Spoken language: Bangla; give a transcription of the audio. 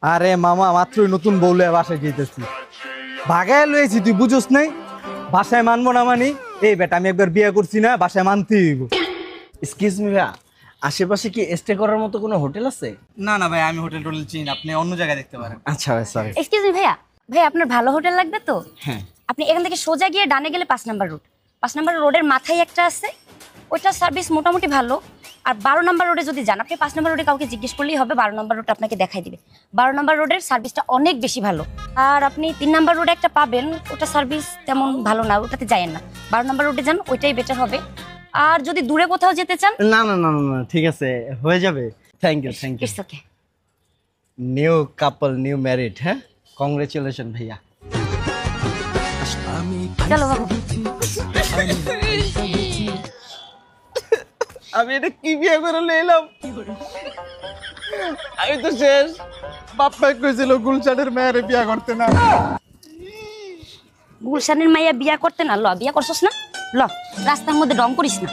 আরে মামা মাত্রই নতুন বউলে বাসায় যেতেছি, ভাগায় লয়েছি, তুই বুঝোস নাই? বাসায় মানবো না মানি? এই বেটা আমি একবার বিয়ে করছি না, বাসায় মানতেই হইব। এক্সকিউজ মি ভাইয়া, আশেপাশে কি স্টে করার মতো কোনো হোটেল আছে? না না ভাই, আমি হোটেল টোটেল চিনি, আপনি অন্য জায়গায় দেখতে পারেন। আচ্ছা ভাই, সরি। এক্সকিউজ মি ভাইয়া, ভাই আপনার ভালো হোটেল লাগবে তো? হ্যাঁ। আপনি এখান থেকে সোজা গিয়ে ডানে গেলে 5 নাম্বার রোড, 5 নাম্বার রোডের মাথায় একটা আছে, ওইটার সার্ভিস মোটামুটি ভালো। আর 12 নাম্বার রোডে যদি যান, আপনি 5 নাম্বার রোডে কাউকে জিজ্ঞেস করলেই হবে, 12 নাম্বার রোডটা আপনাকে দেখাই দিবে। 12 নাম্বার রোডের সার্ভিসটা অনেক বেশি ভালো। আর আপনি 3 নাম্বার রোডে একটা পাবেন, ওটা সার্ভিস তেমন ভালো না, ওটাতে যায়েন না, 12 নাম্বার রোডে যান, ওইটাই বেটার হবে। আর যদি দূরে কোথাও যেতে চান, না না না না না, ঠিক আছে, হয়ে যাবে। Thank you, thank you. It's okay. New couple, new married. হ্যাঁ, কংগ্রেচুলেশন ভাইয়া। চলো বাবু। আমি এটা কি বিয়ে করে লইলাম? আমি তো শেষ। বাপ্পা কইছিল গুলশানের মেয়েরে বিয়ে করতে না। গুলশানের মাইয়া বিয়া করতে না, ল বিয়া করছস না, ল রাস্তার মধ্যে ডং করিস না।